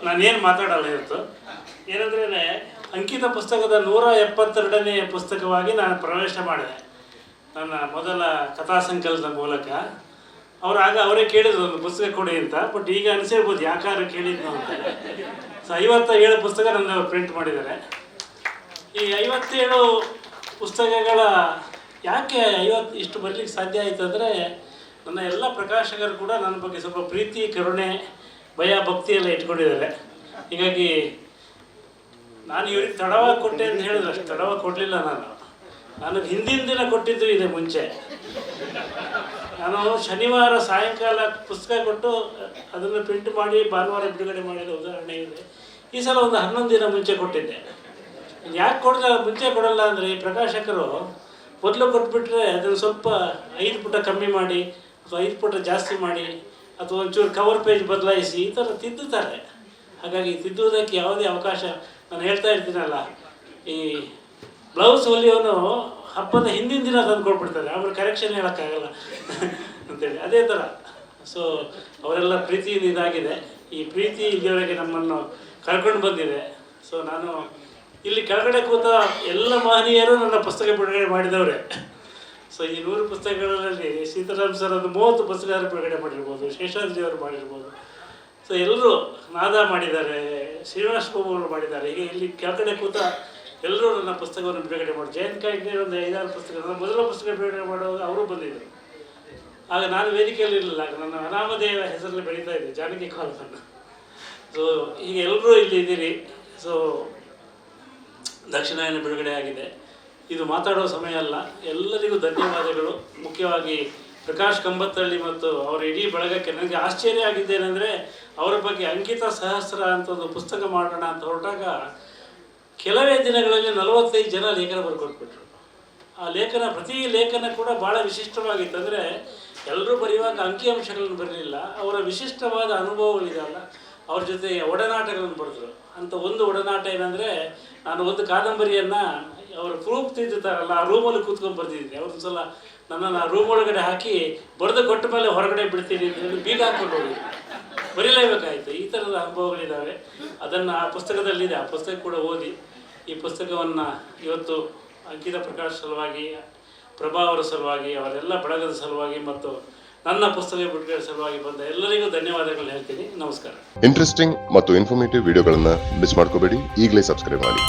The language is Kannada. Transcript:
ನಾನೇನು ಮಾತಾಡಲ್ಲ ಇವತ್ತು. ಏನಂದ್ರೆ ಅಂಕಿತ ಪುಸ್ತಕದ 172ನೇ ಪುಸ್ತಕವಾಗಿ ನಾನು ಪ್ರವೇಶ ಮಾಡಿದೆ ನನ್ನ ಮೊದಲ ಕಥಾ ಸಂಕಲನದ ಮೂಲಕ. ಅವರೇ ಕೇಳಿದ್ರು ಒಂದು ಪುಸ್ತಕ ಕೊಡಿ ಅಂತ. ಬಟ್ ಈಗ ಅನಿಸಿರ್ಬೋದು ಯಾಕಾದ್ರೂ ಕೇಳಿದ್ನು ಅಂತ. ಸೊ 57 ಪುಸ್ತಕ ನನ್ನ ಪ್ರಿಂಟ್ ಮಾಡಿದ್ದಾರೆ. ಈ 57 ಪುಸ್ತಕಗಳ ಯಾಕೆ ಇಷ್ಟು ಬರಲಿಕ್ಕೆ ಸಾಧ್ಯ ಆಯಿತು ಅಂದರೆ, ನನ್ನ ಎಲ್ಲ ಪ್ರಕಾಶಕರು ಕೂಡ ನನ್ನ ಬಗ್ಗೆ ಸ್ವಲ್ಪ ಪ್ರೀತಿ, ಕರುಣೆ, ಭಯ, ಭಕ್ತಿ ಎಲ್ಲ ಇಟ್ಕೊಂಡಿದ್ದಾರೆ. ಹೀಗಾಗಿ ನಾನು ಇವ್ರಿಗೆ ತಡವಾಗಿ ಕೊಟ್ಟೆ ಅಂತ ಹೇಳಿದ್ರೆ ಅಷ್ಟು ತಡವಾಗಿ ಕೊಡಲಿಲ್ಲ. ನಾನು ಹಿಂದಿನ ದಿನ ಕೊಟ್ಟಿದ್ದು ಇದೆ. ಮುಂಚೆ ನಾನು ಶನಿವಾರ ಸಾಯಂಕಾಲ ಪುಸ್ತಕ ಕೊಟ್ಟು ಅದನ್ನು ಪ್ರಿಂಟ್ ಮಾಡಿ ಭಾನುವಾರ ಬಿಡುಗಡೆ ಮಾಡಿದ ಉದಾಹರಣೆ ಇದೆ. ಈ ಸಲ ಒಂದು 11 ದಿನ ಮುಂಚೆ ಕೊಟ್ಟಿದ್ದೆ. ಯಾಕೆ ಮುಂಚೆ ಕೊಡಲ್ಲ ಅಂದರೆ, ಈ ಪ್ರಕಾಶಕರು ಮೊದಲು ಕೊಟ್ಬಿಟ್ರೆ ಅದನ್ನು ಸ್ವಲ್ಪ 5 ಪುಟ ಕಮ್ಮಿ ಮಾಡಿ ಅಥವಾ 5 ಪುಟ ಜಾಸ್ತಿ ಮಾಡಿ ಅಥವಾ ಒಂಚೂರು ಕವರ್ ಪೇಜ್ ಬದಲಾಯಿಸಿ ಈ ಥರ ತಿದ್ದುತ್ತಾರೆ. ಹಾಗಾಗಿ ತಿದ್ದುವುದಕ್ಕೆ ಯಾವುದೇ ಅವಕಾಶ, ನಾನು ಹೇಳ್ತಾ ಇರ್ತೀನಲ್ಲ, ಈ ಬ್ಲೌಸ್ ಹೊಲಿಯೋನು ಹಬ್ಬದ ಹಿಂದಿನ ದಿನ ತಂದು ಕೊಟ್ಬಿಡ್ತಾರೆ, ಅವ್ರ ಕರೆಕ್ಷನ್ ಹೇಳೋಕ್ಕಾಗಲ್ಲ ಅಂತೇಳಿ. ಅದೇ ಥರ. ಸೊ ಅವರೆಲ್ಲ ಪ್ರೀತಿಯಿಂದ ಇದಾಗಿದೆ. ಈ ಪ್ರೀತಿ ಇಲ್ಲಿವರೆಗೆ ನಮ್ಮನ್ನು ಕರ್ಕೊಂಡು ಬಂದಿದೆ. ಸೊ ನಾನು ಇಲ್ಲಿ ಕೆಳಗಡೆ ಕೂತ ಎಲ್ಲ ಮಹನೀಯರು ನನ್ನ ಪುಸ್ತಕ ಬಿಡುಗಡೆ ಮಾಡಿದವರೇ. ಸೊ ಈ 100 ಪುಸ್ತಕಗಳಲ್ಲಿ ಸೀತಾರಾಮ್ ಸರ್ ಒಂದು 30 ಪುಸ್ತಕ ಬಿಡುಗಡೆ ಮಾಡಿರ್ಬೋದು, ಶೇಷಾದ್ರಿಯವರು ಮಾಡಿರ್ಬೋದು. ಸೊ ಎಲ್ಲರೂ ನಾದ ಮಾಡಿದ್ದಾರೆ, ಶ್ರೀನಿವಾಸ್ ಬಾಬು ಅವರು ಮಾಡಿದ್ದಾರೆ. ಹೀಗೆ ಇಲ್ಲಿ ಕೆಳಗಡೆ ಕೂತ ಎಲ್ಲರೂ ನನ್ನ ಪುಸ್ತಕವನ್ನು ಬಿಡುಗಡೆ ಮಾಡಿ, ಜಯಂತ್ ಕಾಯ್ದೆ ಒಂದು 5-6 ಪುಸ್ತಕ, ನನ್ನ ಮೊದಲ ಪುಸ್ತಕ ಬಿಡುಗಡೆ ಮಾಡುವಾಗ ಅವರು ಬಂದಿದ್ದರು. ಆಗ ನಾನು ವೇದಿಕೆಯಲ್ಲಿ ಇರಲಿಲ್ಲ, ನನ್ನ ಅನಾಮಧೇಯ ಹೆಸರಲ್ಲಿ ಬೆಳೀತಾ ಇದ್ದೆ, ಜಾನಕಿ ಕಾಲವನ್ನು. ಸೊ ಹೀಗೆ ಎಲ್ಲರೂ ಇಲ್ಲಿ ಇದ್ದೀರಿ. ಸೊ ದಕ್ಷಿಣಾಯನ ಬಿಡುಗಡೆ ಆಗಿದೆ. ಇದು ಮಾತಾಡೋ ಸಮಯ ಅಲ್ಲ. ಎಲ್ಲರಿಗೂ ಧನ್ಯವಾದಗಳು. ಮುಖ್ಯವಾಗಿ ಪ್ರಕಾಶ್ ಕಂಬತ್ತಳ್ಳಿ ಮತ್ತು ಅವರ ಇಡೀ ಬಳಗಕ್ಕೆ. ನನಗೆ ಆಶ್ಚರ್ಯ ಆಗಿದ್ದೇನೆಂದರೆ, ಅವರ ಬಗ್ಗೆ ಅಂಕಿತ ಸಹಸ್ರ ಅಂತ ಒಂದು ಪುಸ್ತಕ ಮಾಡೋಣ ಅಂತ ಹೊರಟಾಗ ಕೆಲವೇ ದಿನಗಳಲ್ಲಿ 45 ಜನ ಲೇಖನ ಬರ್ಕೊಟ್ಬಿಟ್ರು. ಆ ಲೇಖನ, ಪ್ರತಿ ಲೇಖನ ಕೂಡ ಭಾಳ ವಿಶಿಷ್ಟವಾಗಿತ್ತು. ಅಂದರೆ ಎಲ್ಲರೂ ಬರೆಯುವಾಗ ಅಂಕಿಅಂಶಗಳನ್ನು ಬರಲಿಲ್ಲ, ಅವರ ವಿಶಿಷ್ಟವಾದ ಅನುಭವಗಳಿದೆಯಲ್ಲ, ಅವ್ರ ಜೊತೆ ಒಡನಾಟಗಳನ್ನು ಬರೆದ್ರು. ಅಂತ ಒಂದು ಒಡನಾಟ ಏನಂದರೆ, ನಾನು ಒಂದು ಕಾದಂಬರಿಯನ್ನು ಅವರು ಪ್ರೂಫ್ ತಿದ್ದುತ್ತಾರಲ್ಲ, ಆ ರೂಮಲ್ಲಿ ಕೂತ್ಕೊಂಡು ಬರ್ತಿದ್ದೆ. ಅವ್ರೊಂದು ಸಲ ನನ್ನನ್ನು ಆ ರೂಮ್ ಒಳಗಡೆ ಹಾಕಿ ಬರೆದು ಕೊಟ್ಟ ಮೇಲೆ ಹೊರಗಡೆ ಬಿಡ್ತೀನಿ ಅಂತ ಹೇಳಿ ಬೀಗ ಹಾಕ್ಕೊಂಡು ಹೋಗಿ ಬರೀಲೇಬೇಕಾಯಿತು. ಈ ಥರದ ಅನುಭವಗಳಿದ್ದಾವೆ. ಅದನ್ನು ಆ ಪುಸ್ತಕದಲ್ಲಿದೆ. ಆ ಪುಸ್ತಕ ಕೂಡ ಓದಿ. ಈ ಪುಸ್ತಕವನ್ನು ಇವತ್ತು ಅಂಕಿತ ಪ್ರಕಾಶ್ ಸಲುವಾಗಿ, ಪ್ರಭಾ ಅವರ ಸಲುವಾಗಿ, ಅವರೆಲ್ಲ ಬಳಗದ ಸಲುವಾಗಿ ಮತ್ತು ನನ್ನ ಪುಸ್ತಕ ಬಿಡುಗಡೆ ಸಲುವಾಗಿ ಬಂದ ಎಲ್ಲರಿಗೂ ಧನ್ಯವಾದಗಳು ಹೇಳ್ತೀನಿ. ನಮಸ್ಕಾರ. ಇಂಟ್ರೆಸ್ಟಿಂಗ್ ಮತ್ತು ಇನ್ಫಾರ್ಮೇಟಿವ್ ವಿಡಿಯೋಗಳನ್ನು ಮಿಸ್ ಮಾಡ್ಕೋಬೇಡಿ. ಈಗಲೇ ಸಬ್ಸ್ಕ್ರೈಬ್ ಮಾಡಿ.